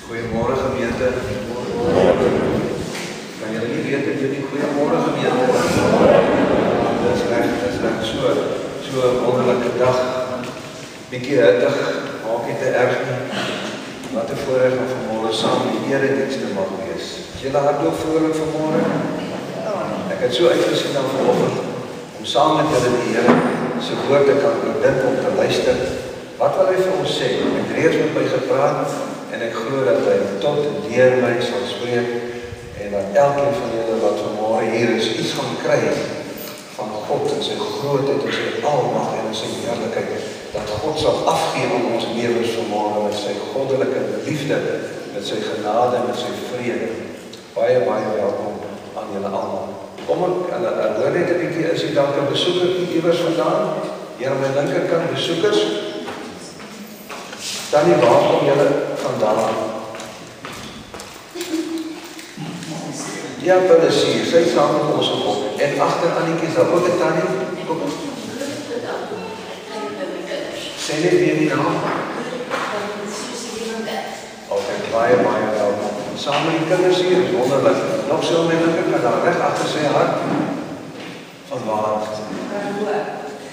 Goeiemôre gemeente. Kan julle nie weet dat julle goeiemôre gemeente? Dis reg so 'n wonderlike dag. Bietjie hittig, maak dit te erg nie. Wat 'n voorreg om vanmôre saam die erediens te mag wees. Is julle hartloop vrolik vanmôre? Ek het so uitgesien na vanoggend om saam met julle die Here se woord te kan bedink om te luister. Wat wil hy vir ons sê? Hy het reeds met my gepraat en ek glo dat hy tot deur my sal spreek en dat elkeen van julle wat vanmôre hier is iets gaan kry van God en sy grootheid en sy almag en sy heerlikheid, dat God sal afgee aan ons lewens vanmôre met sy goddelike liefde, met sy genade en met sy vrede. Baie welkom aan julle almal. Kom ek hoor net 'n bietjie, is jy dalk 'n besoeker iewers vandaan? Hier aan my linkerkant besoekers. Tannie, waar kom julle vandaan? Ja, hulle is hier, sy is saam met ons gekom. En agter Annetjie is daar ook 'n tannie. Kom. Sê net weer die naam. Okay, baie welkom. Saam met die kinders hier, is wonderlik. Nog so my linkerkant daar reg agter sy hart. Van waar?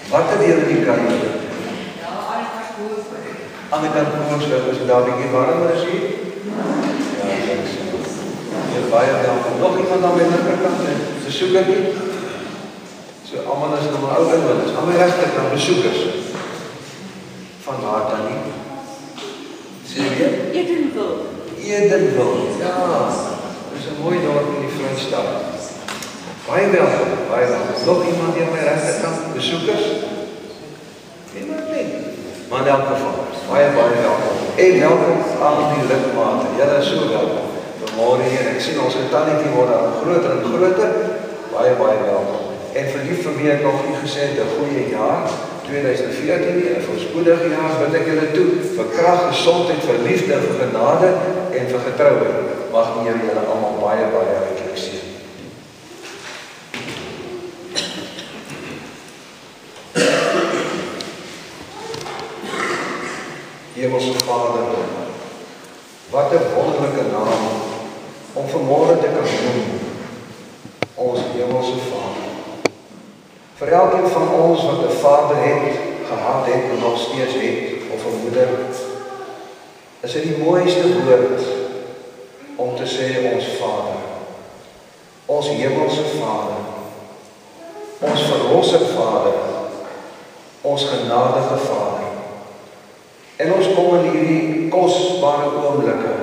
Wat het julle die kant? Aan die kant Koningsweg, is daar 'n bietjie warmer is hier? Ja, ek sien. Hier baie welkom. Nog iemand aan my linkerkant, besoeker? So almal is nog maar ou inwoners. Aan my regterkant besoekers. Van waar dan nie? Sien jy? Edenville. Ja. Dis 'n mooi dorp in die Vrystaat. Baie welkom. Nog iemand hier aan my regterkant, besoekers? Iemand nie. Maar in elk geval, baie welkom. En welkom aan die lidmate. Julle is so welkom. Vanmôre hier, ek sien ons getalletje word al groter en groter. Baie welkom. En vir wie ek nog nie gesê het, 'n goeie jaar, 2014, 'n voorspoedige jaar, bid ek julle toe, vir krag, gesondheid, vir liefde, vir genade en vir getroue. Mag die Here julle almal baie ryklik seën. Hemelse Vader, wat 'n wonderlike naam om vanmôre te kan noem, ons Hemelse Vader. Vir elkeen van ons wat 'n vader het, gehad het en nog steeds het, of 'n moeder, is dit die mooiste woord om te sê ons Vader, ons Hemelse Vader, ons verlosser Vader, ons genadige Vader. En ons kom in hierdie kosbare oomblikke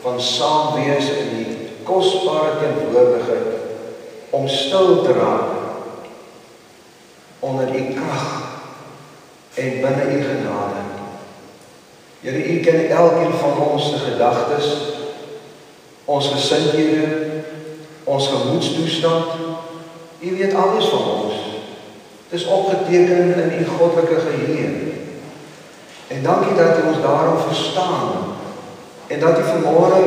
van saam wees in die kosbare teenwoordigheid om stil te raak onder u krag en binne u genade. Here, u ken elkeen van ons se gedagtes, ons gesindhede, ons gemoedstoestand. U weet alles van ons. Dit is opgeteken in u goddelike geheue. En dankie dat u ons daarom verstaan en dat u vanmôre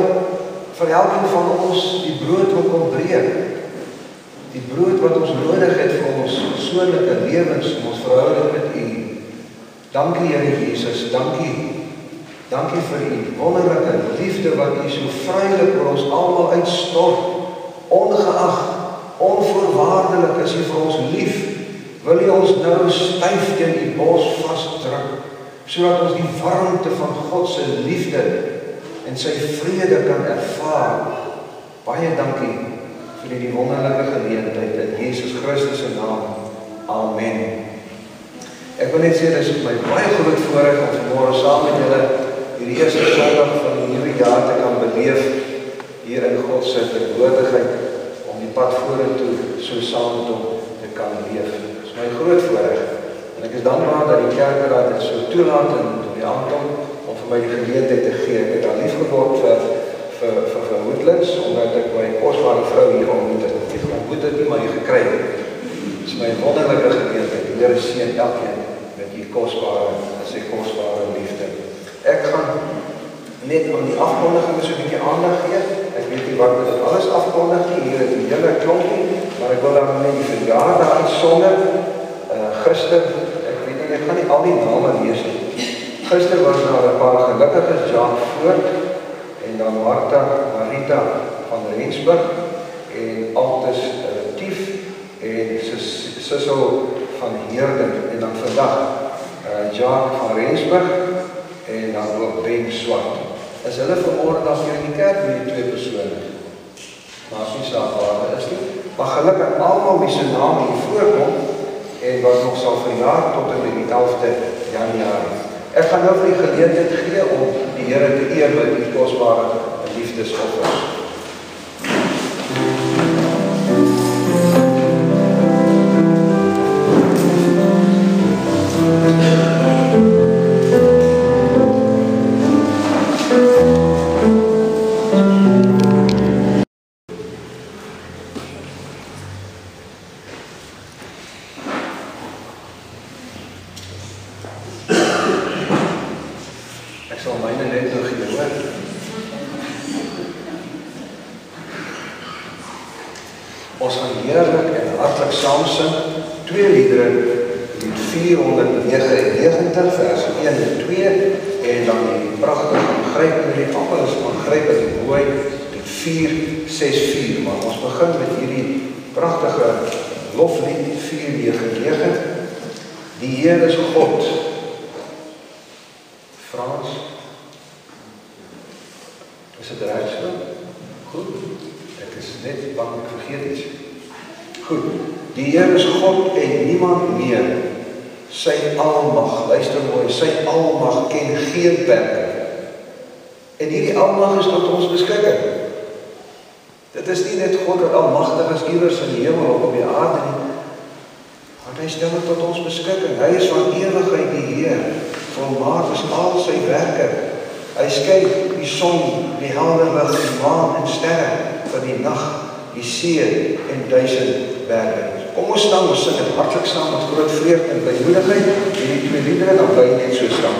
vir elkeen van ons die brood wil kom breek. Die brood wat ons nodig het vir ons persoonlike lewens en ons verhouding met u. Dankie Here Jesus, dankie vir u wonderlike liefde wat u so vrylik vir ons almal uitstort, ongeag, onvoorwaardelik is u vir ons lief. Wil u ons nou styf teen u bors vasdruk, sodat ons die warmte van God se liefde en sy vrede kan ervaar. Baie dankie vir die wonderlike geleentheid in Jesus Christus se naam. Amen. Ek wil net sê, dis my baie groot voorreg om vanmôre saam met julle hierdie eerste Sondag van die nuwe jaar te kan beleef hier in God se teenwoordigheid, om die pad vorentoe so saam met hom te kan leef. Dis my groot voorreg. En ek is dankbaar dat die kerkraad dit so toelaat en die aantal om vir my die geleentheid te gee. Ek het al lief geword vir Woodlands, omdat ek my kosbare vrou hier ontmoet het. Ek ontmoet het nie, maar hier gekry het. Dit is my wonderlike geleentheid. Die Here seën elkeen met sy kosbare liefde. Ek gaan net aan die afkondiging so 'n bietjie aandag gee. Ek weet nie wat dit alles afkondig nie. Hier is die hele klompie, maar ek wil dan net die verjaardag uitsonder. Gister, ek weet nie, ek gaan nie al die name lees nie. Gister was daar 'n paar gelukkiges, Jan Voort en dan Marita van Rensburg en Altus Tief en Sissel van Heerden en dan vandag Jacques van Rensburg en dan ook Ben Swart. Is hulle vanmôre dan hier in die kerk met die 2 persone? Maar as nie saak waar hulle is nie. Maar gelukkig almal wie se naam hier voorkom en wat nog sal verjaar tot en met die 11de Januarie. Ek gaan nou vir die geleentheid gee om die Here te eer met die kosbare liefdesoffers. Ons gaan heerlik en hartlik saam sing 2 liedere, lied 499 vers 1 en 2 en dan die pragtige aangrypende lied, almal is aangrypend en mooi, lied 464, maar ons begin met hierdie pragtige loflied 499. Die Here is God. Frans, is dit reg so? Goed. Ek is net bang ek vergeet iets. Goed, die Here is God en niemand meer. Sy almag, luister mooi, sy almag ken geen perke. En hierdie almag is tot ons beskikking. Dit is nie net God wat almagtig is iewers in die hemel of op die aarde nie, want hy stel dit tot ons beskikking. Hy is van ewigheid die Heer, volmaak is al sy werke. Hy skei die son, die helder lig, die maan en sterre van die nag, die see en 1000 berge. Kom ons staan, ons sing het hartlik saam met groot vreugde en blymoedigheid. Hierdie 2 liedere, dan bly net so staan.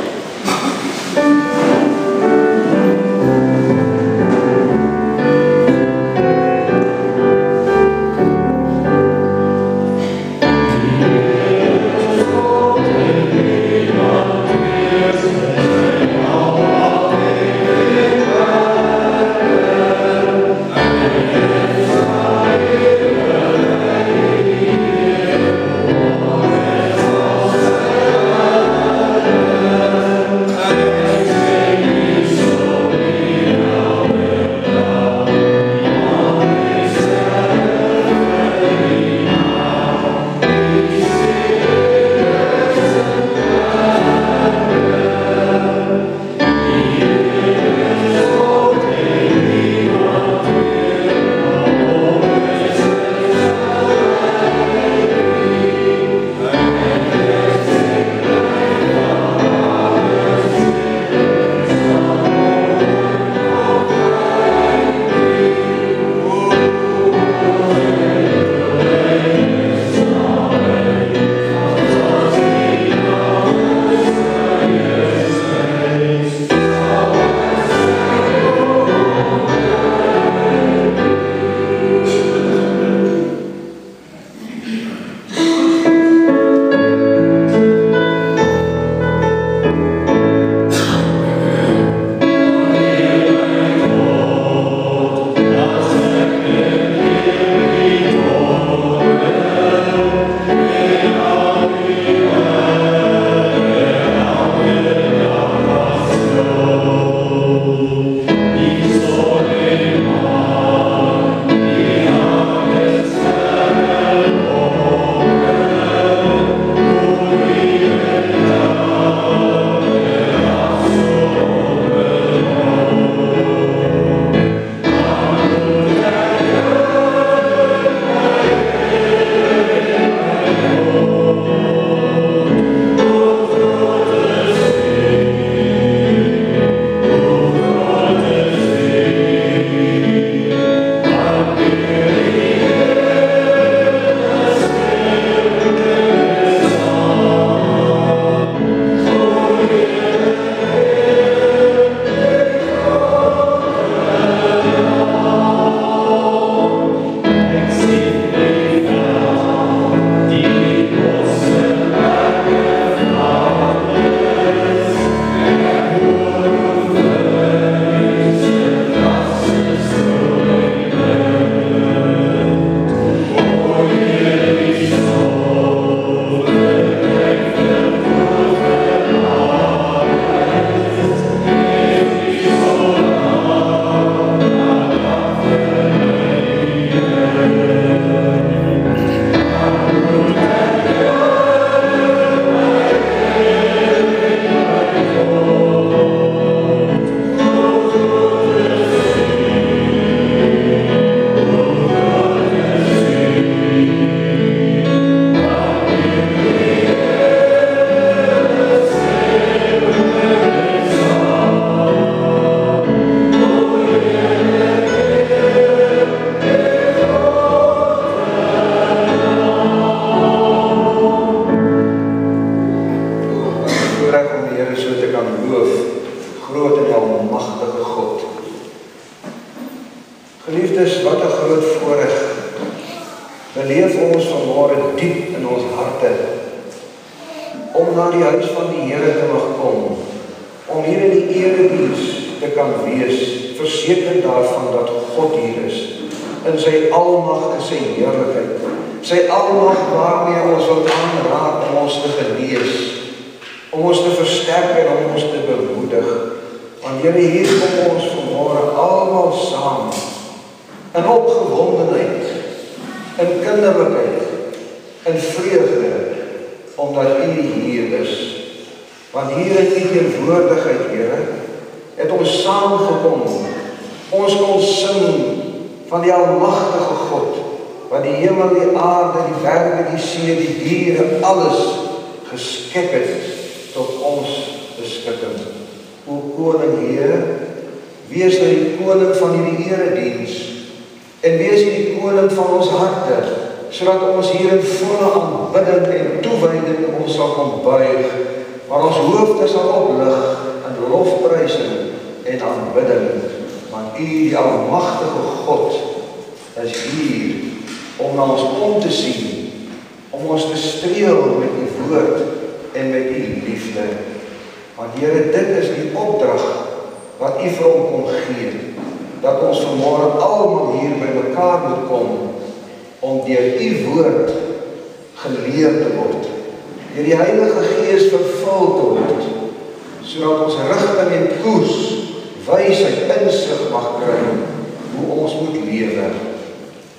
kan wees, verseker daarvan dat God hier is, in sy almag en sy heerlikheid, sy almag waarmee ons wil aanraak om ons te genees, om ons te versterk en om ons te bemoedig. Want Here, hier kom ons vanmôre almal saam, in opgewondenheid, in kinderlikheid, in vreugde, omdat U hier is. Want hier in U teenwoordigheid, Here, het ons saamgekom, ons kon sing van die almagtige God, wat die hemel, die aarde, die berge, die see, die diere, alles geskep het tot ons beskikking. O Koning Here, wees nou die koning van hierdie erediens, en wees die koning van ons harte, sodat ons hier in volle aanbidding en toewyding ons sal kom buig, maar ons hoofde sal oplig in lofprysing en aanbidding, want U, die almagtige God, is hier om na ons om te sien, om ons te streel met U woord en met U liefde. Want Here, dit is die opdrag wat U vir hom kom gee, dat ons vanmôre almal hier by mekaar moet kom, om deur U woord geleer te word, deur die Heilige Gees vervul te word, sodat ons rigting en koers, wysheid, insig mag kry, hoe ons moet lewe.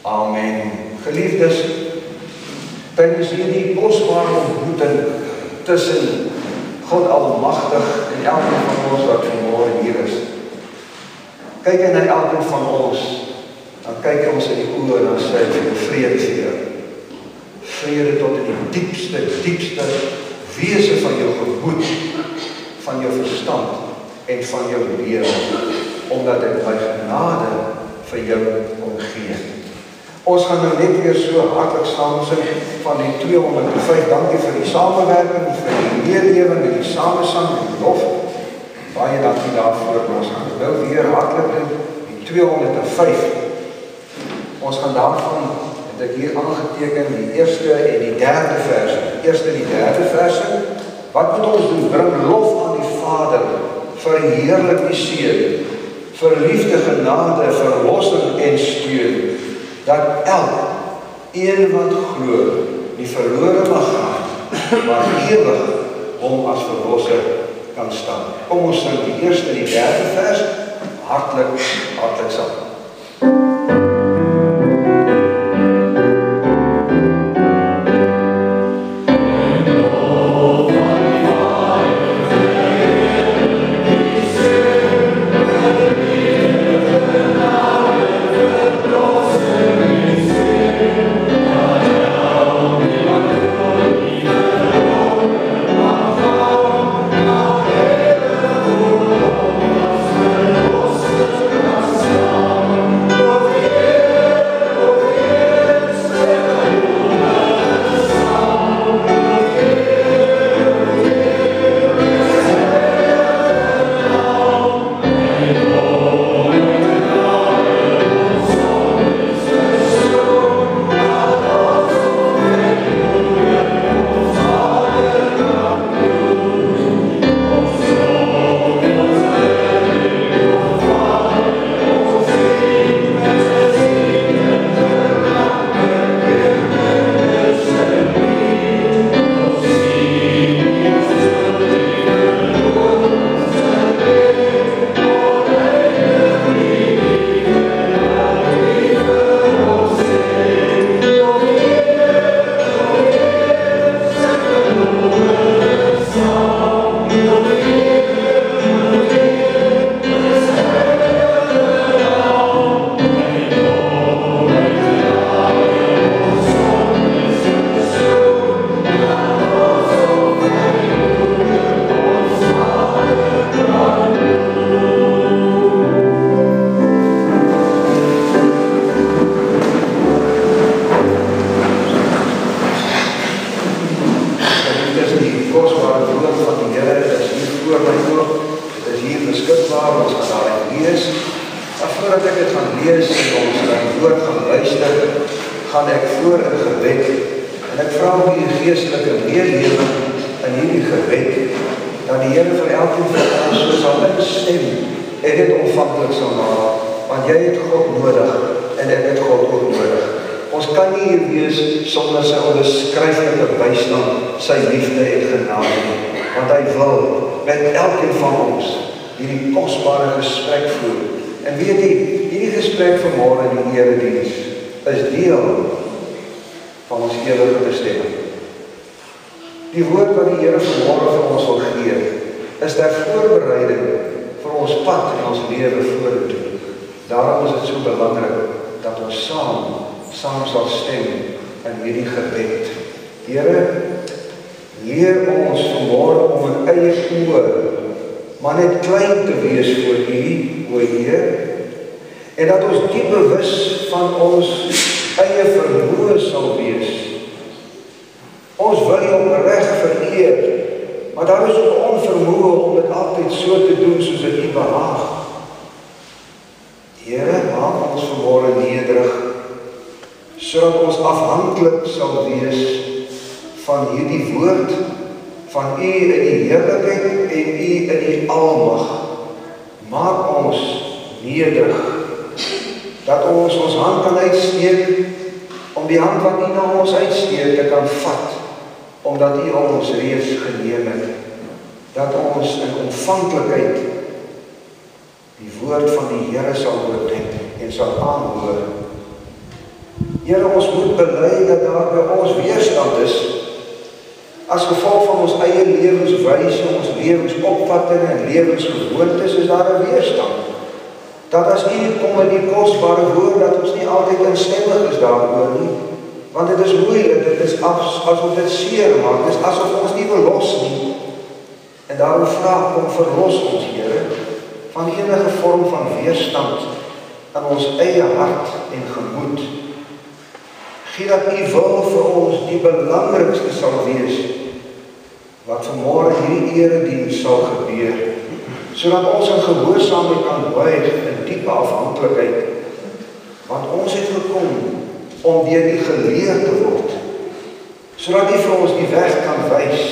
Amen. Geliefdes, tydens hierdie kosbare ontmoeting tussen God Almagtig en elkeen van ons wat vanmôre hier is, kyk hy na elkeen van ons, dan kyk ons in die oë en dan sê hy, vrede vir jou. Vrede tot in die diepste wese van jou gemoed, van jou verstand en van jou lewe, omdat ek my genade vir jou kom gee. Ons gaan nou net weer so hartlik saam sing van die 205, dankie vir die samewerking, vir die meelewing, en die samesang en die lof. Baie dankie daarvoor, ons gaan nou weer hartlik doen, die 205. Ons gaan daarvan, het ek hier aangeteken, die eerste en die derde verse. Die eerste en die derde verse, wat moet ons doen? Bring lof aan die Vader, verheerlik die Seun, vir liefde, genade, verlossing en steun, dat een wat glo, nie verlore mag gaan, maar ewig hom as verlosser kan staan. Kom ons sing die eerste en die derde vers, hartlik saam. en dit ontvanklik sal maak, want jy het God nodig, en ek het God ook nodig. Ons kan nie hier wees sonder sy onbeskryflike bystand, sy liefde en genade nie, want hy wil met elkeen van ons hierdie kosbare gesprek voer. En weet jy, hierdie gesprek vanmôre in die erediens is deel van ons ewige bestemming. Die woord wat die Here vanmôre vir ons wil gee, is ter voorbereiding vir ons pad in ons lewe vorentoe. Daarom is dit so belangrik dat ons saam sal stem in hierdie gebed. Here, leer ons vanmôre om in eie oë, maar net klein te wees voor U, o Heer, en dat ons diep bewus van ons eie vermoë sal wees. Ons wil U opreg vereer, maar daar is ook onvermoë om dit altyd so te doen soos dit U behaag. Here, maak ons vanmôre nederig, sodat ons afhanklik sal wees van hierdie woord, van U in die heerlikheid en U in die almag. Maak ons nederig, dat ons hand kan uitsteek, om die hand wat U na ons uitsteek te kan vat, omdat U ons reeds geneem het, dat ons in ontvanklikheid die woord van die Here sal oordink en sal aanhoor. Here, ons moet bely dat daar by ons weerstand is, as gevolg van ons eie lewenswyse, ons lewensopvatting en lewensgewoontes, is daar 'n weerstand. Dat as U kom met die kosbare woord, dat ons nie altyd instemmig is daaroor nie, want dit is moeilik, dit is asof dit seer maak, dit is asof ons nie wil los nie. En daarom vra ek om verlos ons, Here, van enige vorm van weerstand in ons eie hart en gemoed. Gee dat U wil vir ons die belangrikste sal wees, wat vanmôre hierdie erediens sal gebeur, sodat ons in gehoorsaamheid kan buig in diepe afhanklikheid, want ons het gekom om deur U geleer te word, sodat U vir ons die weg kan wys.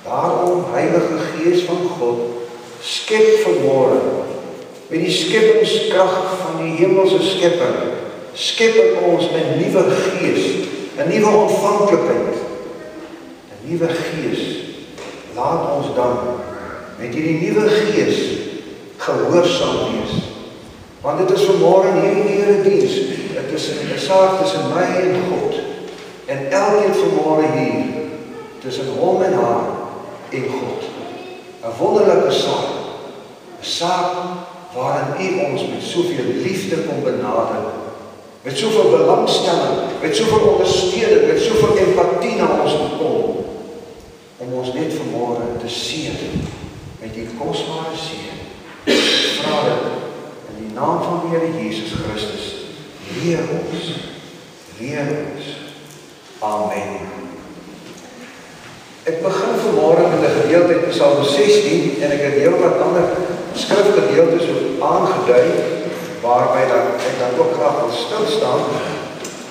Daarom, Heilige Gees van God, skep vanmôre met die skepingskrag van die hemelse skepping, skep in ons 'n nuwe gees, 'n nuwe ontvanklikheid, 'n nuwe gees. Laat ons dan met hierdie nuwe gees gehoorsaam wees. Want dit is vanmôre in hierdie erediens, dit is 'n saak tussen my en God, en elkeen vanmôre hier, tussen hom en haar en God. 'n wonderlike saak, 'n saak waarin U ons met soveel liefde kom benader, met soveel belangstelling, met soveel ondersteuning, met soveel empatie na ons kom, om ons net vanmôre te seën met die kosbare seën. Vra dit in die naam van die Here Jesus Christus. Leer ons. Amen. Ek begin vanmôre met 'n gedeelte uit Psalm 16 en ek het heelwat ander skrifgedeeltes ook aangedui waarby ek dan ook graag wil stil staan.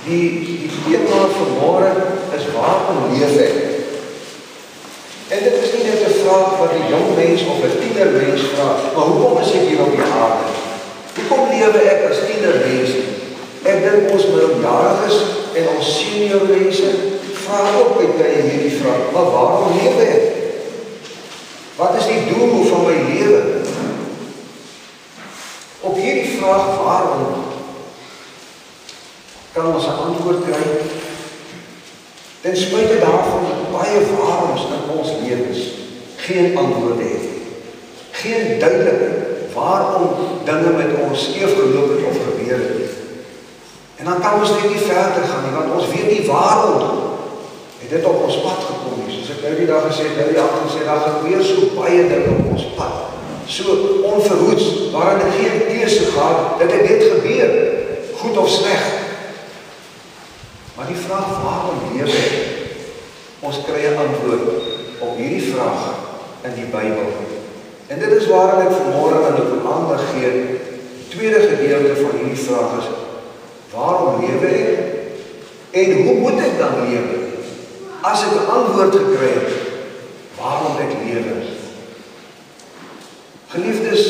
Die tema vanmôre is waarom leef ek? En dit is nie net 'n vraag wat 'n jong mens of 'n tienermens vra, maar hoekom is ek hier op die aarde? Hoekom lewe ek as tienermens? Ek dink ons middeljariges en ons seniormense vra ook baie hierdie vraag, maar waarom lewe ek? Wat is die doel van my lewe? Op hierdie vraag waarom kan ons 'n antwoord kry. Ten spyte daarvan dat baie waaroms in ons lewens geen antwoorde het. Geen duidelike waarom dinge met ons skeef geloop het of gebeur het. En dan kan ons net nie verder gaan nie, want ons weet nie waarom het dit op ons pad gekom nie. Soos ek nou die dag gesê het, nou die ander gesê, daar gebeur so baie dinge op ons pad. So onverhoeds, waarin ek geen keuse gehad, dat dit net gebeur, goed of sleg. Maar die vraag, waarom leef ek? Ons kry 'n antwoord op hierdie vraag in die Bybel. En dit is waarom ek vanmôre aan dit aandag gee. Die tweede gedeelte van hierdie vraag is, waarom lewe ek? En hoe moet ek dan lewe? As ek 'n antwoord gekry het, waarom ek lewe? Geliefdes,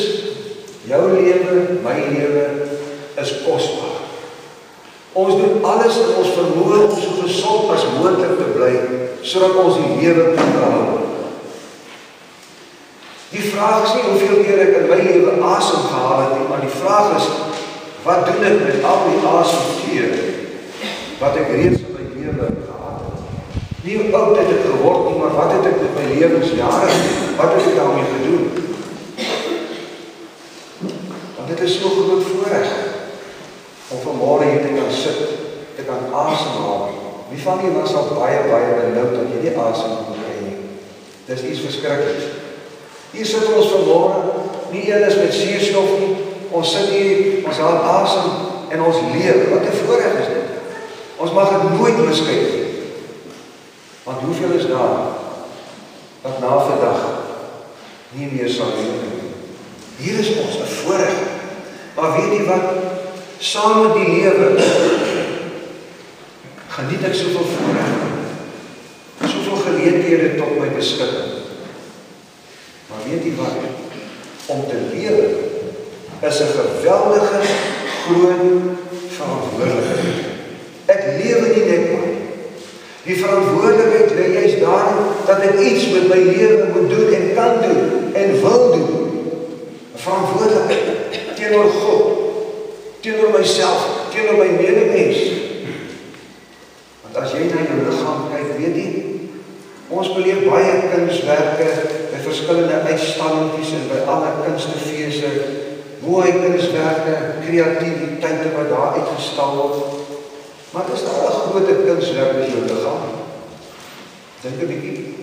Jou lewe, my lewe is kosbaar. Ons doen alles in ons vermoë om so gesond as moontlik te bly, sodat ons die lewe kan behou. Die vraag is nie hoeveel keer ek in my lewe asem gehaal het nie, maar die vraag is, wat doen ek met al die asemteug wat ek reeds in my lewe gehad het? Nie hoe oud het ek geword nie, maar wat het ek met my lewensjare, wat het ek daarmee gedoen? Want dit is so groot voorreg om vanmôre hier te kan sit, te kan asemhaal. Wie van julle was al baie benoud dat jy nie asem kon kry nie? Dis iets verskrikliks. Hier sit ons vanmôre, nie een is met suurstof nie. Ons sit hier, ons haal asem en ons leef. Wat 'n voorreg is dit? Ons mag dit nooit miskyk nie. Want hoeveel is daar wat na vandag nie meer sal lewe nie? Hier is ons 'n voorreg. Maar weet jy wat? Saam met die lewe geniet ek soveel voorreg, soveel geleenthede tot my beskikking. Maar weet jy wat? Om te lewe is 'n geweldige groot verantwoordelikheid. Ek lewe nie net maar. Die verantwoordelikheid lê juist daarin dat ek iets met my lewe moet doen en kan doen en wil doen. 'n Verantwoordelikheid teenoor God, teenoor myself, teenoor my medemens. Want as jy na jou liggaam kyk, weet jy, ons beleef baie kunswerke by verskillende uitstallings en by alle kunstefeeste, mooi kunswerke, kreatiwiteite wat daar uitgestal word. Maar dit is daar 'n groot kunswerk in jou liggaam. Dink 'n bietjie.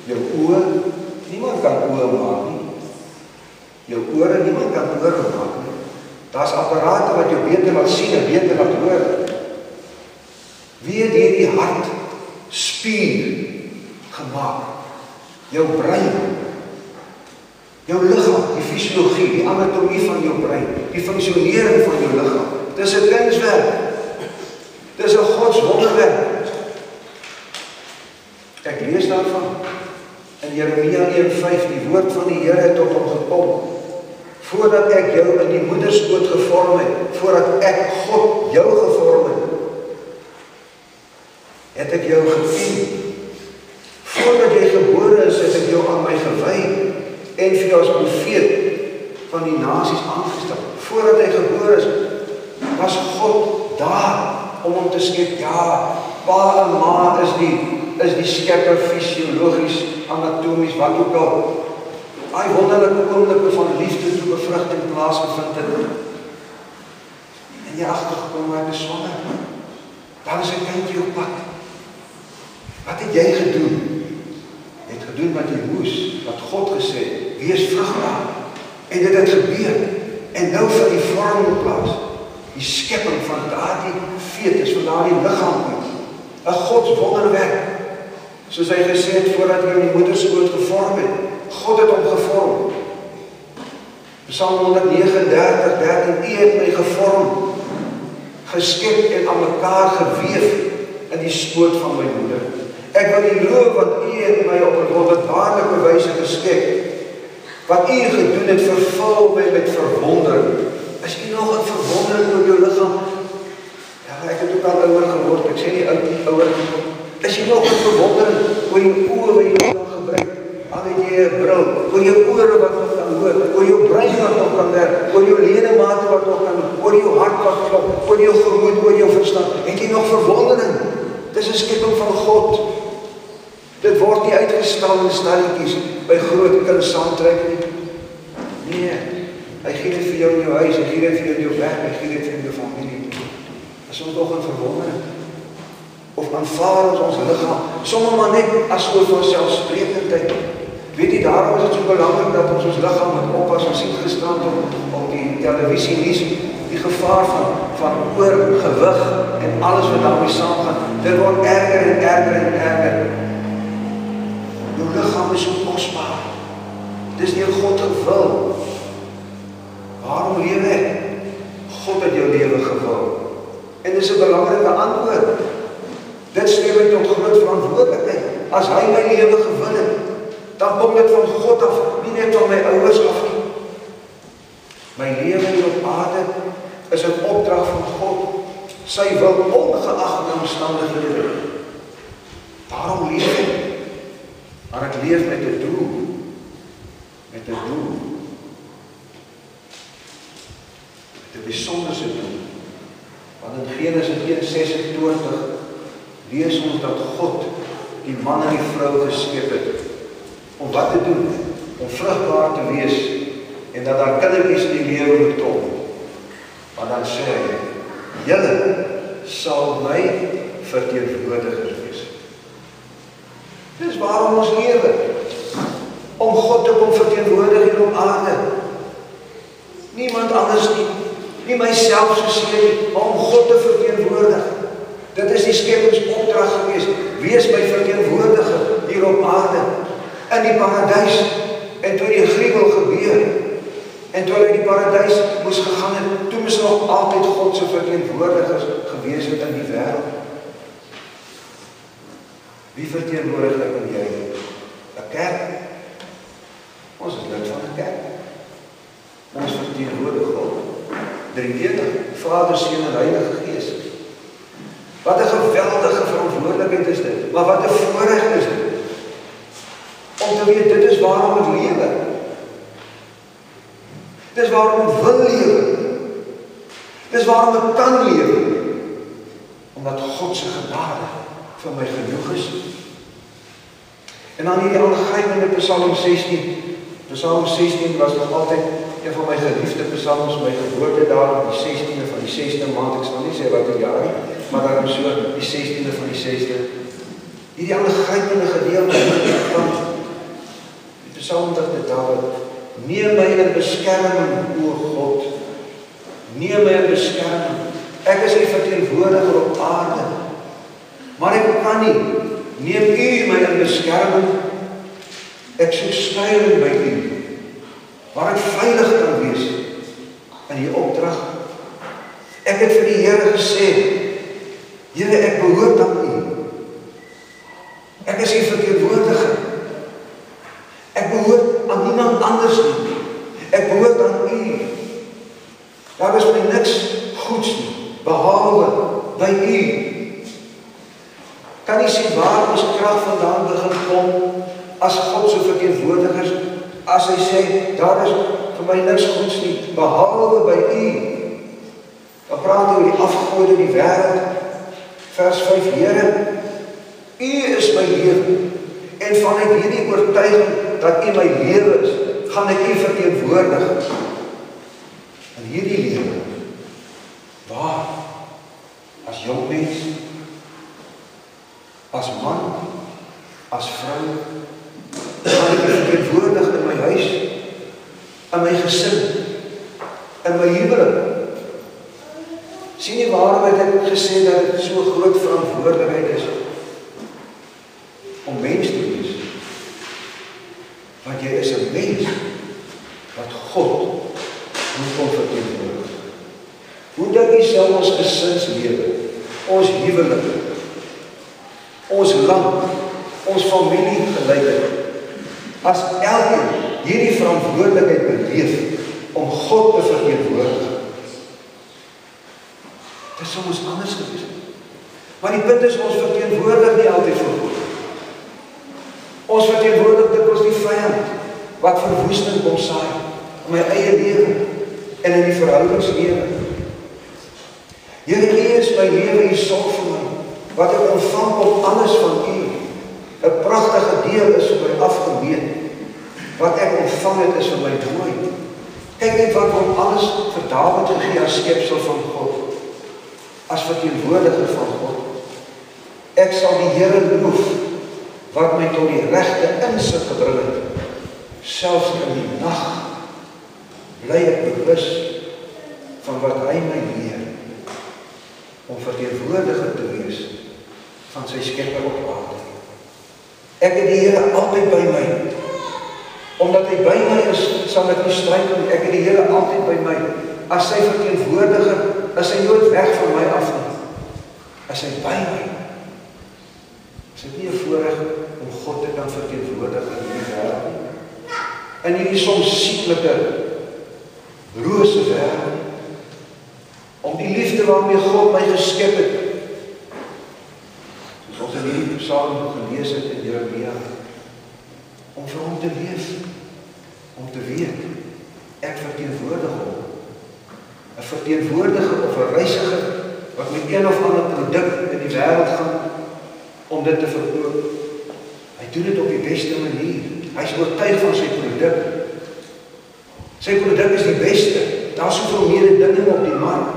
Jou oë, niemand kan oë maak nie. Jou ore, niemand kan ore maak nie. Daar's apparate wat jou beter laat sien en beter laat hoor. Wie het hierdie hart spier gemaak? Jou brein, jou liggaam, die fisiologie, die anatomie van jou brein, die funksionering van jou liggaam. Dis 'n kunswerk. Dis 'n godswonderwerk. Ek lees daarvan in Jeremia 1:5, die woord van die Here het tot hom gekom. Voordat ek jou in die moederskoot gevorm het, voordat ek God jou gevorm het ek jou geken. Voordat jy gebore is, het ek jou aan my gewy en vir jou as profeet van die nasies aangestel. Voordat hy gebore is, was God daar om hom te skep. Ja, pa en ma is die skepper fisiologies, anatomies, wat ook al. Daai wonderlike oomblikke van liefde toe bevrugting plaasgevind het. En jy agtergekom maar dis sonder. Daar is 'n kindjie op pad. Wat het jy gedoen? Jy het gedoen wat jy moes, wat God gesê het, wees vrugbaar. En dit het gebeur. En nou vir die vorming plaas. Die skepping van daardie fetus, van daardie liggaam. 'n godswonderwerk. Soos hy gesê het voordat hy in die moederskoot gevorm het. God het hom gevorm. Psalm 139:13, U het my gevorm, geskep en aan mekaar geweef in die skoot van my moeder. Ek wil U loof want U het my op 'n wonderbaarlike wyse geskep. Wat U gedoen het, vervul my met verwondering. Is U nog in verwondering oor jou liggaam? Ja, ek het ook al ouer geword. Ek sê nie oud nie, ouer. Is jy nog in verwondering oor jou oë wat jy nog gebruik? Al het jy 'n bril, oor jou ore wat nog kan hoor, oor jou brein wat nog kan werk, oor jou ledemate wat nog kan, oor jou hart wat klop, oor jou gemoed, oor jou verstand. Het jy nog verwondering? Dis 'n skepping van God. Dit word nie uitgestal in stalletjies by groot kunstsaamtrek nie. Nee, hy gee dit vir jou in jou huis, hy gee dit vir jou in jou werk, hy gee dit vir jou familie. Is ons nog in verwondering? Of aanvaar ons liggaam, sommer maar net as soort van selfsprekendheid. Weet jy, daarom is dit so belangrik dat ons liggaam moet oppas. Ons sien gisterand op die televisie nuus die gevaar van oorgewig en alles wat daarmee saamgaan. Dit word erger en erger en erger. Jou liggaam is so kosbaar. Dis deur God gewil. Waarom lewe ek? God het jou lewe gewil. En dis 'n belangrike antwoord. Dit stuur my tot groot verantwoordelikheid. As hy my lewe gewin het, dan kom dit van God af, nie net van my ouers af nie. is 'n opdrag van God. Sy wil ongeag die omstandighede. Daarom leef ek. Maar ek leef met 'n doel. Met 'n doel. Met 'n besonderse doel. Want in Genesis 1:26 lees ons dat God die man en die vrou geskep het. Om wat te doen? Om vrugbaar te wees. En dat daar kindertjies in die lewe moet kom. Maar dan sê hy, julle sal my verteenwoordigers wees. Dis waarom ons lewe. Om God te kom verteenwoordig hier op aarde. Niemand anders nie. Nie myself so sê nie, maar om God te verteenwoordig. Dit is die skepingsopdrag gewees. Wees my verteenwoordiger hier op aarde. In die paradys. En toe die gruwel gebeur. En toe hy die paradys moes gegaan het, toe moes nog altyd God se verteenwoordigers gewees het in die wêreld. Wie verteenwoordig ek en jy? 'n kerk. Ons is lid van 'n kerk. Ons verteenwoordig God. Drie-enig, Vader, Seun en Heilige Gees. Wat 'n geweldige verantwoordelikheid is dit. Maar wat 'n voorreg is dit. Om te weet, dit is waarom ek lewe. Dit is waarom ek wil lewe. Dit is waarom ek kan lewe. Omdat God se genade vir my genoeg is. En dan hierdie aangrypende Psalm 16. Psalm 16 was nog altyd een van my geliefde psalms, my geboortedatum, die 16de van die 6de maand, ek sal nie sê wat die jaar nie, maar daarom so, die 16de van die 6de. Hierdie aangrypende gedeelte van die Psalm dat Dawid, neem my in beskerming, o God, neem my in beskerming. Ek is die verteenwoordiger op aarde, maar ek kan nie. Neem u my in beskerming. Ek soek skuiling by u, waar ek veilig kan wees in die opdrag. Ek het vir die Here gesê, Here, ek behoort aan u. Ek is u verteenwoordiger. Ek behoort aan niemand anders nie. Ek behoort aan u. Daar is my niks goeds nie, behalwe by u. Kan nie sien waar ons krag vandaan begin kom as God se verteenwoordigers, as hy sê, daar is vir my niks goeds nie, behalwe by u. Dan praat hy oor die afgode die wêreld. Vers 5, Here, u is my lewe, en vanuit hierdie oortuiging dat u my lewe is, gaan ek u verteenwoordig. In hierdie lewe, waar? As jong mens, as man, as vrou, gaan ek verteenwoordig in my huis, in my gesin, in my huwelik. Sien nie waarom het ek gesê dat dit so groot verantwoordelikheid is om mens te wees? Want jy is 'n mens wat God moet kom verteenwoordig. Hoe dink jy sal ons gesinslewe, ons huwelik, ons land, ons familie gelyk het, as elkeen hierdie verantwoordelikheid beleef om God te verteenwoordig? Dit sou ons anders gewees het. Maar die punt is, ons verteenwoordig nie altyd vir God. Ons verteenwoordig dikwels die vyand wat verwoesting kom saai in my eie lewe en in die verhoudingslewe. Here, u is my lewe, u sorg vir my. Wat ek ontvang op alles van u. 'n pragtige deel is vir my afgemeet. Wat ek ontvang het is vir my mooi. Kyk net wat word alles vir Dawid gegee as skepsel van God. As verteenwoordiger van God. Ek sal die Here loof wat my tot die regte insig gebring het. Selfs in die nag bly ek bewus van wat hy my leer om verteenwoordiger te wees van sy skepper op aarde. Ek het die Here altyd by my. Omdat hy by my is, sal ek nie struikel nie. Ek het die Here altyd by my. As sy verteenwoordiger, is hy nooit weg van my af nie. As hy by my. Is dit nie 'n voorreg om God te kan verteenwoordig in hierdie wêreld nie? In hierdie soms sieklike, brose wêreld. waarmee God my geskep het. Soos ons in hierdie psalm gelees het in Jeremia, om vir hom te leef, om te weet, ek verteenwoordig hom. 'n verteenwoordiger of 'n reisiger wat met een of ander produk in die wêreld gaan om dit te verkoop. Hy doen dit op die beste manier. Hy is oortuig van sy produk. Sy produk is die beste. Daar is soveel mededinging op die mark.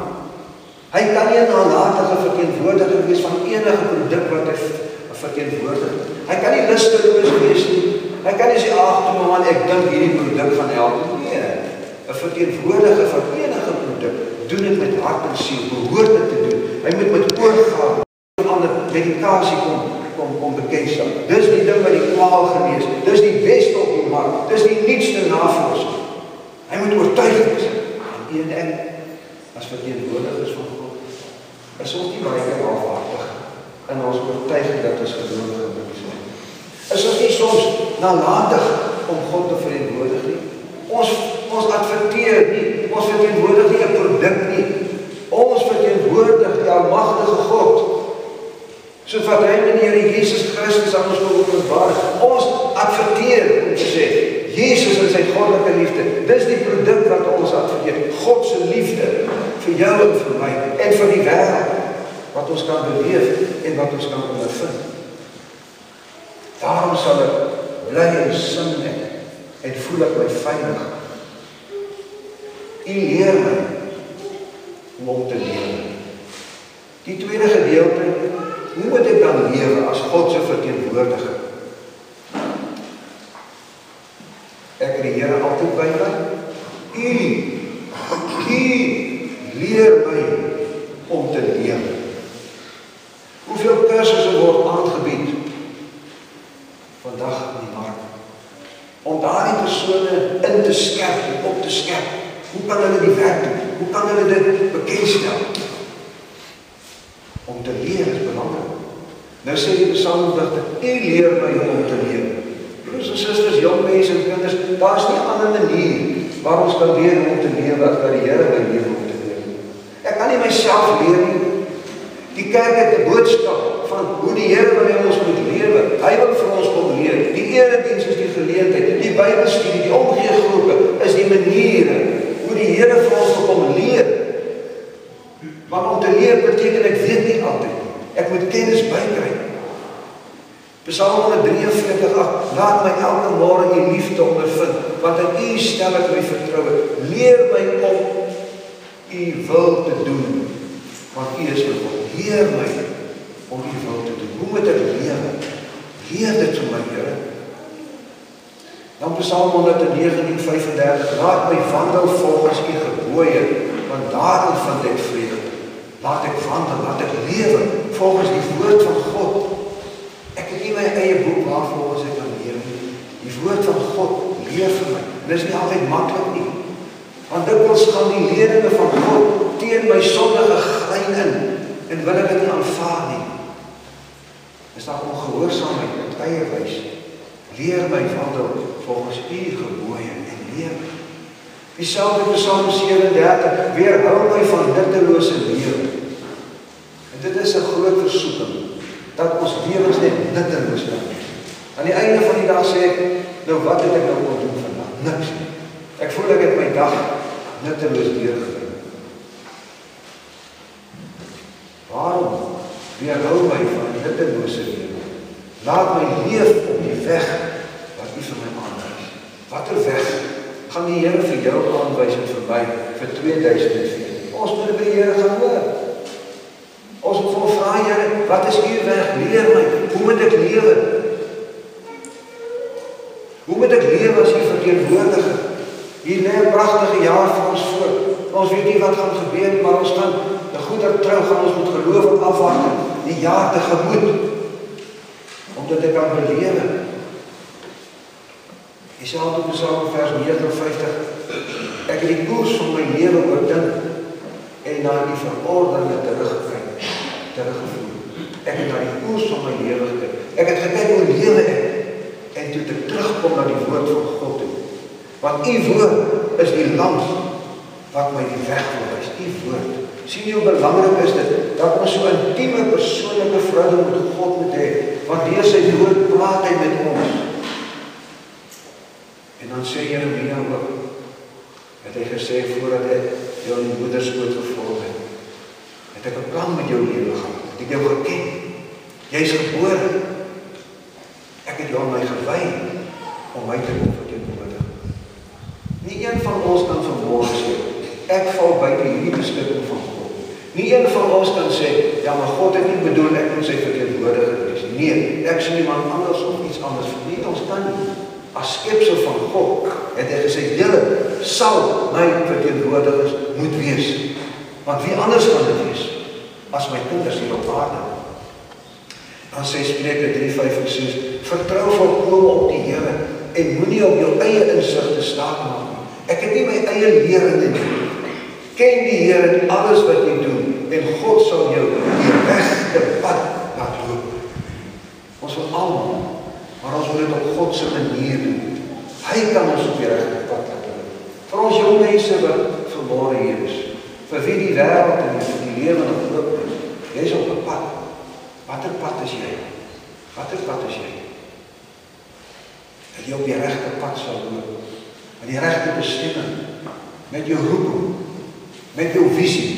Hy kan nie 'n nalatige verteenwoordiger wees van enige produk wat hy verteenwoordig. Hy kan nie lusteloos wees nie. Hy kan nie sê, ag, toe man, ek dink hierdie produk gaan help. Nee, 'n verteenwoordiger van enige produk doen dit met hart en siel, behoort dit te doen. Hy moet met oorgawe van ander medikasie kom bekend staan. Dis die ding wat die kwaal genees. Dis die beste op die mark. Dis die nuutste navorsing. Hy moet oortuig wees. En een as verteenwoordigers van God is ons nie baie keer halfhartig in ons oortuiging dat ons gelowige mense is. Is ons nie soms nalatig om God te verteenwoordig nie? Ons adverteer nie, ons verteenwoordig nie 'n produk nie. Ons verteenwoordig die almagtige God. Soos wat hy met die Here Jesus Christus aan ons wil openbaar. Ons adverteer om te sê, Jesus en sy goddelike liefde. Dis die produk wat ons adverteer. God se liefde vir jou en vir my en vir die wêreld wat ons kan beleef en wat ons kan ondervind. Daarom sal ek bly en sing en voel ek my veilig. U leer my om te lewe. Die tweede gedeelte, hoe moet ek dan lewe as God se verteenwoordiger? Ek het die Here altyd by my. U leer my om te lewe. Hoeveel kursusse word aangebied vandag in die mark? Om daardie persone in te skerp en op te skerp. Hoe kan hulle die werk doen? Hoe kan hulle dit bekendstel? Om te leer is belangrik. Nou sê die psalmdigter, U leer my om te leer. Broers en susters, jong mense en kinders, daar is nie 'n ander manier waar ons kan leer om te lewe as wat die Here my leer om te lewe. Ek kan nie myself leer nie. Die kerk het 'n boodskap van hoe die Here wil ons moet lewe. Hy wil vir ons kom leer. Die erediens is die geleentheid, die Bybelstudie, die omgegroepe is die maniere hoe die Here vir ons wil kom leer. Maar om te leer beteken ek weet nie altyd. Ek moet kennis bykry. Psalm 143:8, laat my elke môre U liefde ondervind, want in U stel ek my vertroue. Leer my om U wil te doen, want U is my God. Leer my om U wil te doen. Hoe moet ek lewe? Leer dit vir my, Here. Dan Psalm 119:35, laat my wandel volgens U gebooie, want daarin vind ek vrede. Laat ek wandel, laat ek lewe volgens die woord van God. Ek het nie my eie boek waarvolgens ek kan leer nie. Die woord van God leer vir my. Dit is nie altyd maklik nie. Want dikwels gaan die leerlinge van God teen my sondige grein in en wil ek dit nie aanvaar nie. Is daar ongehoorsaamheid met eie wys. Leer my wandel volgens U gebooie en leer my. Dieselfde Psalm 37, weerhou my van nuttelose lewe. En dit is 'n groot versoeking, dat ons lewens net nutteloos kan wees. Aan die einde van die dag sê ek, nou wat het ek nou kon doen vandag? Niks. Ek voel ek het my dag nutteloos deurgebring. Waarom? Weerhou my van nuttelose lewe. Laat my leef op die weg wat U vir my aanwys. Watter weg gaan die Here vir jou aanwys en vir my vir 2014? Ons moet by die Here gaan hoor. Ons moet hom vra, Here, wat is U weg? Leer my, hoe moet ek lewe? Hoe moet ek lewe as U verteenwoordiger? Hier lê 'n pragtige jaar vir ons voor. Ons weet nie wat gaan gebeur, maar ons gaan 'n goeie trou gaan ons moet geloof en afwag die jaar tegemoet. Omdat ek kan belewe. Dieselfde Psalm vers 59. Ek het die koers van my lewe oordink en na die verordeninge teruggevoer. Ek het na die koers van my lewe gekyk. Ek het gekyk hoe lewe ek en toe ek terugkom na die woord van God toe. Want U woord is die lamp wat my die weg wys. U woord Sien jy hoe belangrik is dit, dat ons so intieme persoonlike verhouding met God moet hê, want deur sy woord praat hy met ons. En dan sê Jeremia ook, het hy gesê, voordat hy jou in die moederskoot gevorm het ek 'n plan met jou lewe gehad, het ek jou geken, jy is gebore, ek het jou aan my gewy, om my te kom verteenwoordig. Nie een van ons kan vanmôre sê, ek val buite hierdie beskikking van God. Nie een van ons kan sê, ja, maar God het nie bedoel, ek moet sy verteenwoordiger wees. Nee, ek sien iemand anders of iets anders. Nee, ons kan nie. As skepsel van God, het hy gesê, julle sal my verteenwoordigers moet wees. Want wie anders kan dit wees, as my kinders hier op aarde? Dan sê Spreuke 3:5-6, vertrou volkome op die Here, en moenie op jou eie insig te staat maak nie. Ek het nie my eie leringe nie. Ken die Here in alles wat jy doen, en God sal jou die regte pad laat loop. Ons wil almal, maar ons wil dit op God se manier doen. Hy kan ons op die regte pad laat loop. Vir ons jong mense wat vanmôre hier is, vir wie die wêreld en die lewe nog loop is, jy is op 'n pad. Watter pad is jy? Watter pad is jy? Dat jy op die regte pad sal loop, met die regte bestemming, met jou roeping, met jou visie,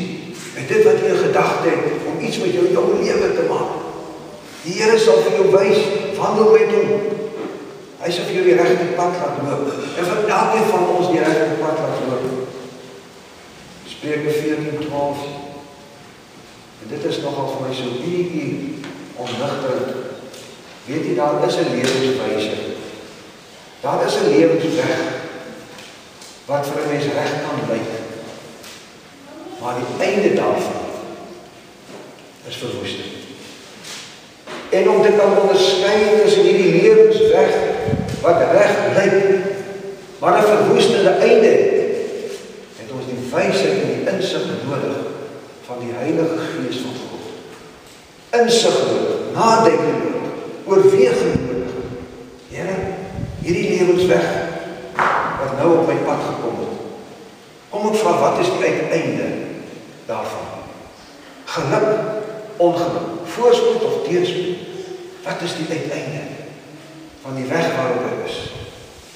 met dit wat jy in gedagte het, om iets met jou lewe te maak. Die Here sal vir jou wys, wandel met hom. Hy sal vir jou die regte pad laat loop, en vir elkeen van ons die regte pad laat loop. Spreuke 14:12, en dit is nogal vir my so bietjie onnigterend. Weet jy, daar is 'n lewenswyse, daar is 'n lewensweg, wat vir 'n mens reg kan lyk. Maar die einde daarvan is verwoesting. En om te kan onderskei tussen hierdie lewensweg wat reg lyk, maar 'n verwoestende einde het ons die wysheid en die insig nodig van die Heilige Gees van God. Insig nodig, nadenken nodig, oorweging nodig. Here, hierdie lewensweg wat nou op my pad gekom het, kom ek vra, wat is die uiteinde daarvan? Geluk, ongeluk, voorspoed of teenspoed? Wat is die uiteinde van die weg waarop ek is?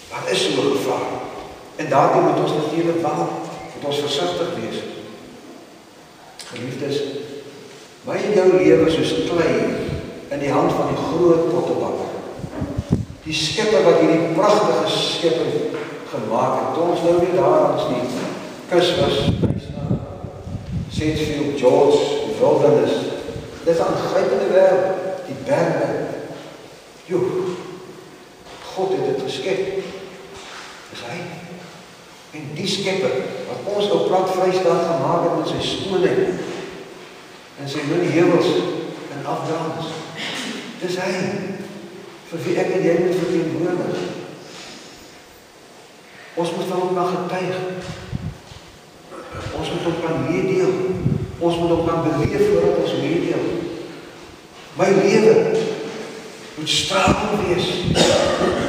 Wat is so 'n gevaar? En daartoe moet ons natuurlik waak, moet ons versigtig wees. Geliefdes, my en jou lewe soos klei in die hand van die groot pottebakker. Die skepper wat hierdie pragtige skepping gemaak het. Toe ons nou weer daar langs die kus was, Sedgefield, George, die wildernis. Dit is 'n aangrypende wêreld, die berge. Joh, God het dit geskep. Dis hy. En die skepper, wat ons op plat Vrystaat gemaak het met sy skoonheid, en sy min heuwels en afdraans. Dis hy, vir wie ek en jy moet verteenwoordig. Ons moet van hom kan getuig. Ons moet hom kan meedeel. Ons moet hom kan beleef voordat ons meedeel. My lewe moet stralend wees,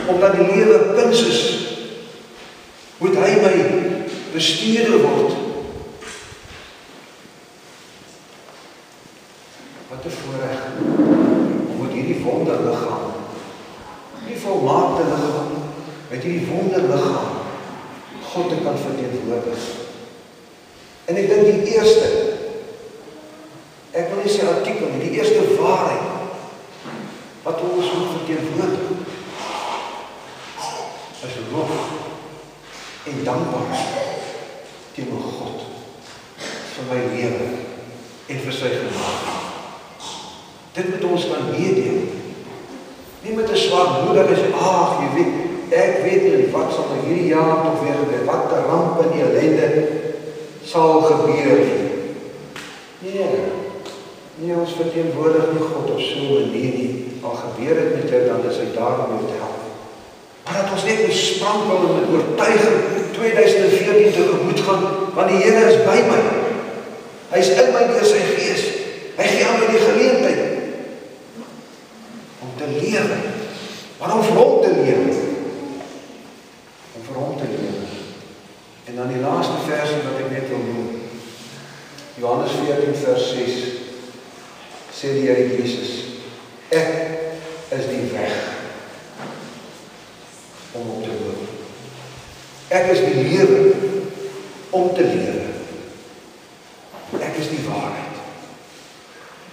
omdat die lewe kuns is, moet hy my bestuurder word. Wat 'n voorreg om met hierdie wonderliggaam, die volmaakte liggaam, met hierdie wonderliggaam God te kan verteenwoordig. En ek dink die eerste, ek wil nie sê artikel nie, die eerste waarheid wat ons moet verteenwoordig is lof en dankbaarheid teenoor God vir my lewe en vir sy genade. Dit moet ons kan meedeel. Nie met 'n swaarmoedige sê, ag, jy weet, ek weet nie wat sal my hierdie jaar nog weer gebeur, wat 'n ramp en ellende sal gebeur nie. Nee, ons verteenwoordig nie God op so 'n manier nie. Al gebeur dit met jou, dan is hy daar om jou te help. Maar dat ons net moet sprankel en met oortuiging 2014 tegemoet gaan, want die Here is by my. Hy is in my deur sy Gees. Hy gee aan my die geleentheid om te lewe. Maar om vir hom te lewe. Om vir hom te lewe. En dan die laaste versie wat ek net wil noem. Johannes 14 vers 6 sê die Here Jesus, ek is die weg om op te loop. Ek is die lewe om te lewe. Ek is die waarheid.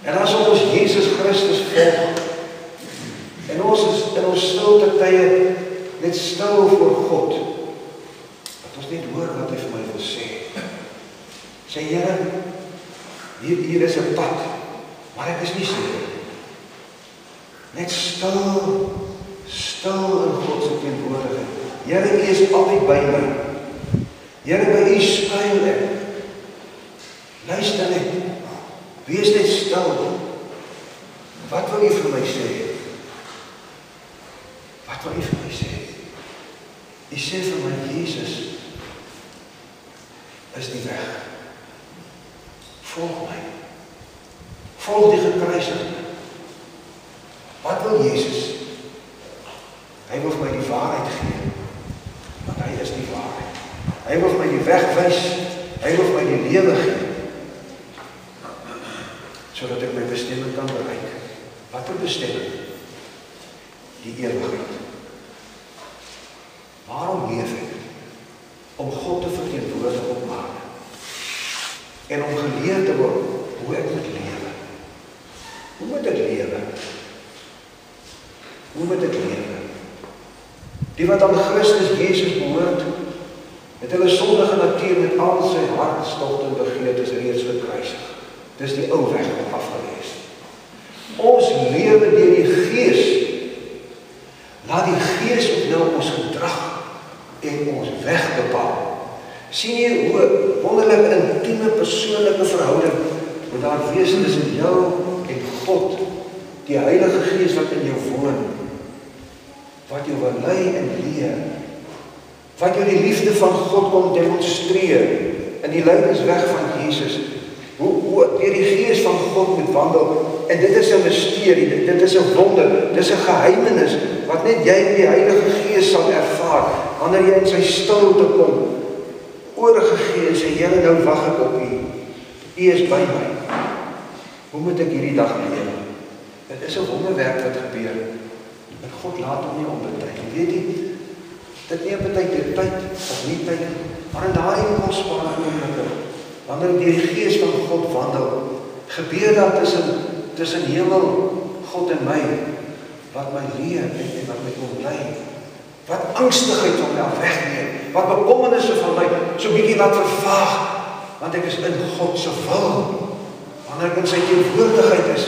En as ons Jesus Christus volg, en ons is in ons stilte tye net stil voor God, dat ons net hoor wat hy vir my wil sê. Sê, Here, hier is 'n pad, maar ek is nie seker. Net stil in God se teenwoordigheid. Here, U is altyd by my. Here, by U skuil ek. Luister net. Wees net stil. Wat wil U vir my sê? Wat wil U vir my sê? U sê vir my, Jesus is die weg. Volg my. Volg die gekruisigde. Wat wil Jesus? Hy wil vir my die waarheid gee. Want hy is die waarheid. Hy wil vir my die weg wys. Hy wil vir my die lewe gee. Sodat ek my bestemming kan bereik. Wat 'n bestemming? Die ewigheid. Waarom leef ek? Om God te verteenwoordig op aarde. En om geleer te word hoe ek moet lewe. Hoe moet ek lewe? Hoe moet ek lewe? Die wat aan Christus Jesus behoort, het hulle sondige natuur met al sy hartstocht en begeertes reeds gekruisig. Dis die ou weg afgelees. Ons lewe deur die Gees. Laat die Gees ook nou ons gedrag en ons weg bepaal. Sien jy hoe wonderlik intieme persoonlike verhouding moet daar wees tussen jou en God, die Heilige Gees wat in jou woon, wat jou wil lei en leer, wat jou die liefde van God kom demonstreer in die lydensweg van Jesus, hoe deur die Gees van God moet wandel. En dit is 'n misterie, dit is 'n wonder, dit is 'n geheimenis wat net jy in die Heilige Gees sal ervaar wanneer jy in sy stilte kom, oorgegee en sê, Here, nou wag ek op U. U is by my. Hoe moet ek hierdie dag lewe? Dit is 'n wonderwerk wat gebeur. En God laat hom nie onbetuig. Jy weet nie, dit nie betuig tyd of nie tyd, maar in daardie kosbare oomblikke, wanneer deur die Gees van God wandel, gebeur dat tussen hemel, God en my, wat my leer en wat my ontlei, wat angstigheid van my af wegneem, wat bekommernisse van my so bietjie laat vervaag, want ek is in God se wil, wanneer ek in sy teenwoordigheid is.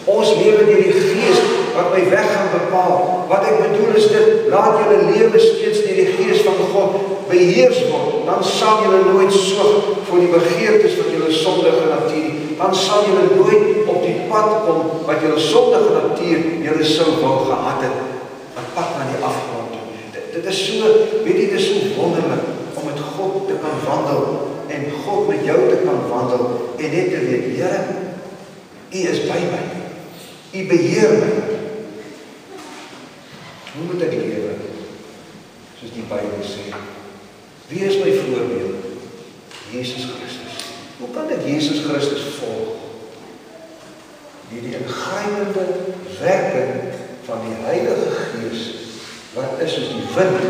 Ons lewe deur die Gees wat my weg gaan bepaal. Wat ek bedoel is dit, laat julle lewe steeds deur die Gees van God beheers word, dan sal julle nooit soek vir die begeertes van julle sondige natuur. Dan sal julle nooit op die pad kom wat julle sondige natuur julle sou wou gehad het. 'n Pad na die afgrond toe. Dit is so, weet jy, dit is so wonderlik om met God te kan wandel en God met jou te kan wandel en net te weet, Here, U is by my. U beheer my. Hoe moet ek lewe? Soos die Bybel sê. Wie is my voorbeeld? Jesus Christus. Hoe kan ek Jesus Christus volg? Deur die ingrypende werking van die Heilige Gees, wat is soos die wind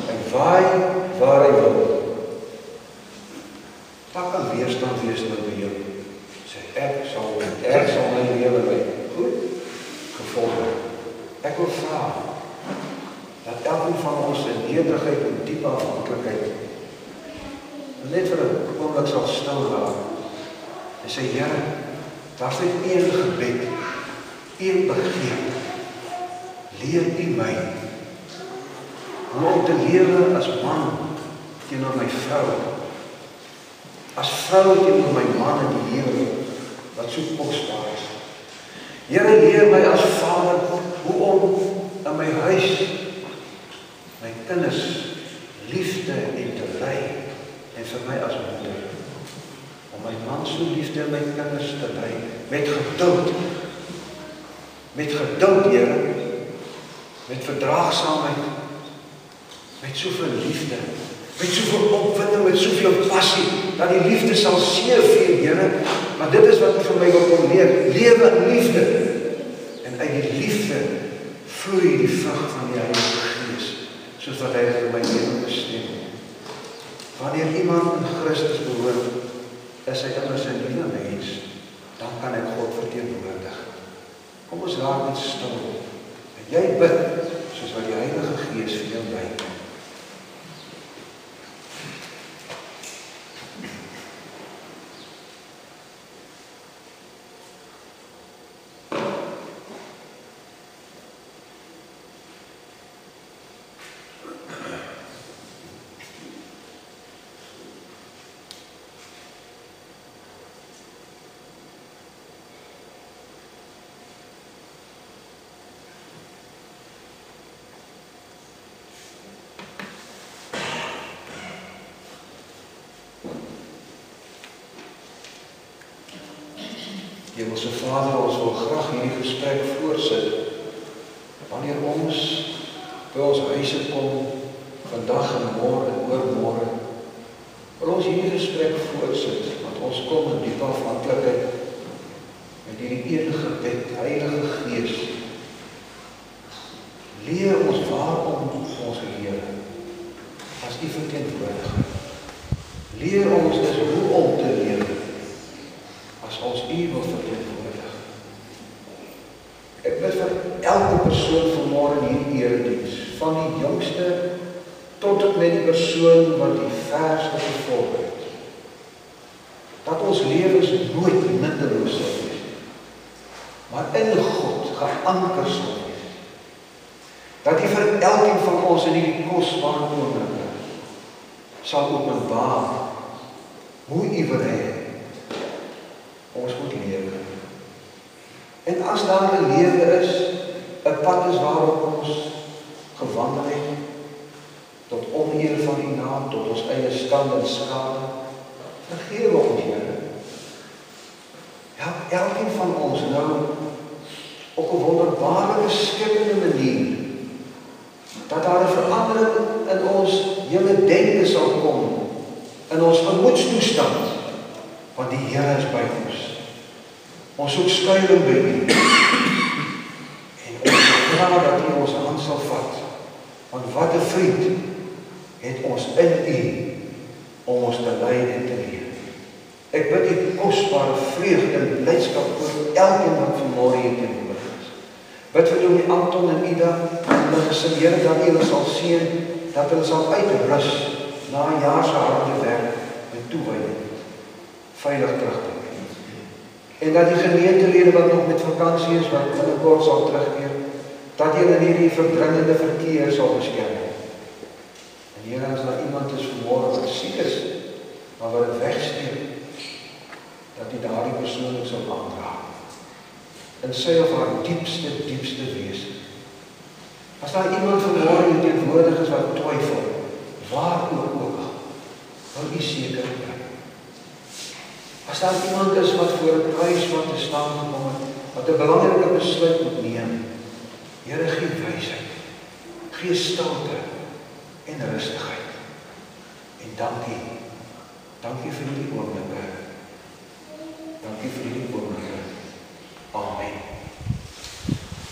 en waai waar hy wil. Wat kan weerstand wees nou by jou? Sê, ek sal my lewe lei. Goed, gevolg. Ek wil vra dat elkeen van ons in nederigheid en diepe afhanklikheid net vir 'n oomblik sal stil raak en sê, Here, daar is net een gebed, een begeerte. Leer U my hoe om te lewe as man teenoor my vrou, as vrou teenoor my man in die lewe wat so kosbaar is. Here, leer my as vader hoe om in my huis my kinders liefde en te lei, en vir my as moeder om my man so liefde en my kinders te lei met geduld, Here, met verdraagsaamheid, met soveel liefde, met soveel opwinding, met soveel passie, dat die liefde sal seëvier, Here, maar dit is wat vir my wil kom leer, lewe in liefde, en uit die liefde vloei die vrug van die Heilige Gees, soos wat hy vir my lewe bestem. Wanneer iemand in Christus behoort, is hy immers 'n nuwe mens, dan kan hy God verteenwoordig. Kom ons raak net stil, en jy bid, soos wat die Heilige Gees vir jou lei. Hemelse Vader, ons wil graag hierdie gesprek voorsit. Wanneer ons by ons huise kom, vandag en môre en oormôre, wil ons hierdie gesprek voorsit, want ons kom in diepe afhanklikheid met hierdie een gebed, Heilige Gees. Leer ons waarom ons Here as U verteenwoordiger. Leer ons dus hoe om te leef as ons U wil verteenwoordig. Ek bid vir elke persoon vanmôre in hierdie erediens, van die jongste tot met die persoon wat die verste gevolg het, dat ons lewens nooit minderloos sal wees, maar in God geanker sal wees. Dat U vir elkeen van ons in hierdie kosbare oomblikke sal openbaar hoe U wil hê ons moet lewe. En as daar 'n lewe is, 'n pad is waarop ons gewandel het, tot oneer van U naam, tot ons eie stand en skade, vergewe ons, Here. Help elkeen van ons nou op 'n wonderbaarlike skepende manier, dat daar 'n verandering in ons hele denke sal kom, in ons gemoedstoestand, want die Here is by ons. Ons soek skuiling by U. En ons vra dat U ons hand sal vat, want wat 'n vriend het ons in U om ons te lei en te leer. Ek bid U kosbare vreugde en blydskap oor elkeen wat vanmôre hier teenwoordig is. Bid vir Dominee Anton en Ida, en hulle gesin, Here, dat U hulle sal seën, dat hulle sal uitrus na 'n jaar se harde werk met toewyding, veilig terugkom. En dat die gemeentelede wat nog met vakansie is, wat binnekort sal terugkeer, dat hulle in hierdie verdringende verkeer sal beskerm. En Here, as daar iemand is vanmôre wat siek is, maar wat dit wegsteek, dat U daardie persoon sal aanraak, in sy of haar diepste wese. As daar iemand vanmôre hier teenwoordig is wat twyfel, waar ook al, wil U seker bring. As daar iemand is wat voor 'n kruis wat te staan gekom het, wat 'n belangrike besluit moet neem, Here, gee wysheid, gee stilte en rustigheid. En dankie vir hierdie oomblikke. Dankie vir hierdie oomblikke. Amen.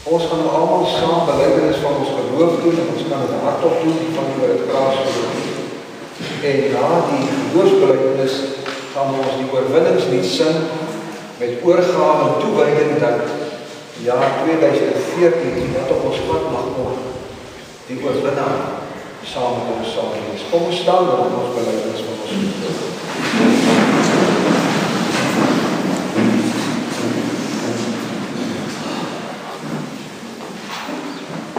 Ons gaan nou almal saam belydenis van ons geloof doen, en ons kan dit hardop doen van oor dit kraas geloof. En na die geloofsbelydenis gaan ons die oorwinningslied sing met oorgawe en toewyding dat jaar 2014 wat op ons pad mag kom, die oorwinnaar saam met ons sal wees. Kom ons staan op ons belydenis van ons geloof.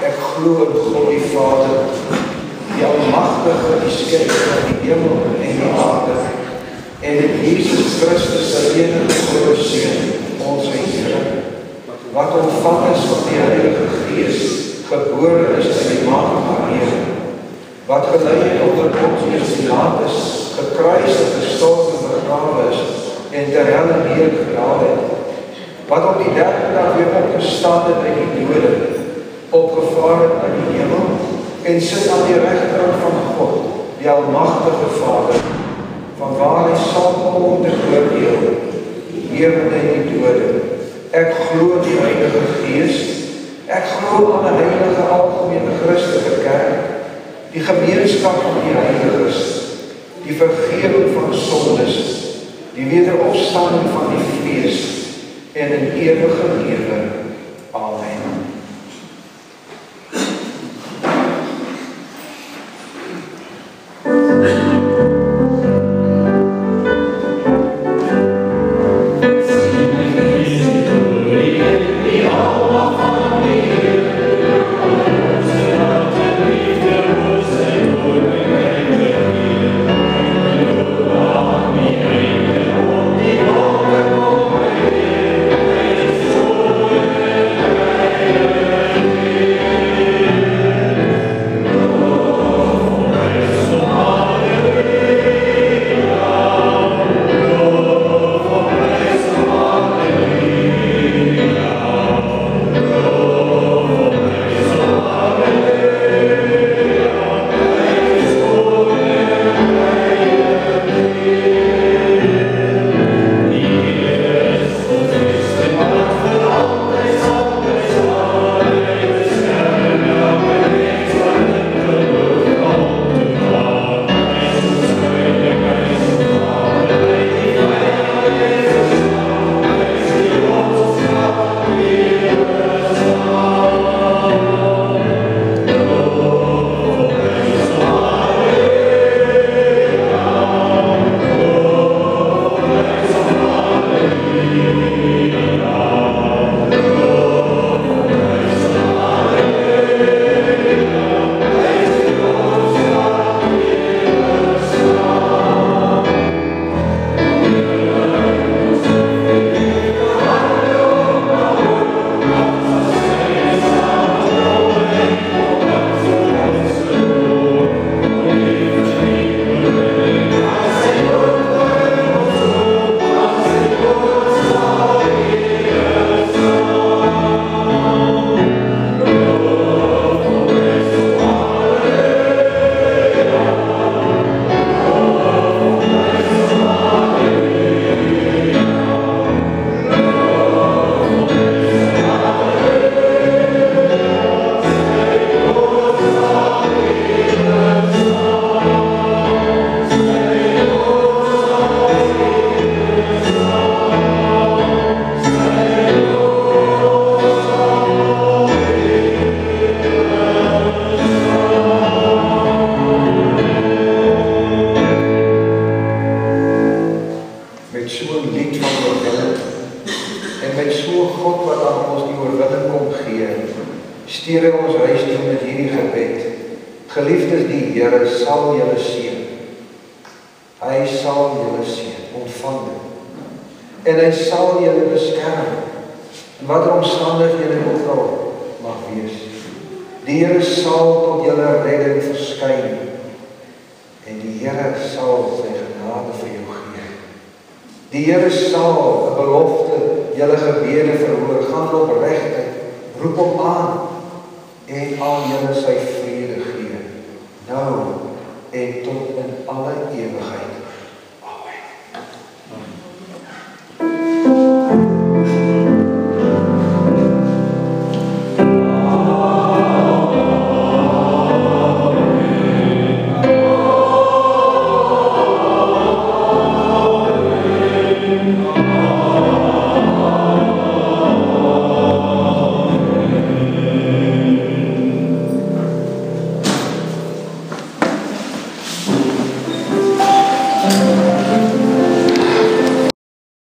Ek glo in God die Vader, die almagtige, die skepper van die hemel en die aarde, en in Jesus Christus se enige gebore Seun, ons Here, wat ontvang is van die Heilige Gees, gebore is in die maag Maria, wat gelei het onder Pontius Pilatus, gekruisig, gestorwe en begrawe is, en ter helle neergedaal het, wat op die 3de dag weer opgestaan het uit die dode, opgevaar het na die hemel, en sit aan die regterkant van God, die almagtige Vader, van waar hy sal kom om te oordeel, die lewende en die dode. Ek glo in die Heilige Gees, ek glo aan 'n heilige algemene Christelike kerk, die gemeenskap van die heiliges, die vergifnis van sondes, die wederopstanding van die vlees en 'n ewige lewe. Amen. Geliefdes, die Here sal julle seën. Hy sal julle seën, ontvang dit. En hy sal julle beskerm. En watter omstandighede ook al mag wees. Die Here sal tot julle redding verskyn. En die Here sal sy genade vir jou gee. Die Here sal 'n belofte julle gebede verhoor, gaan opregtheid, roep hom aan en al julle sy vrede gee. Nou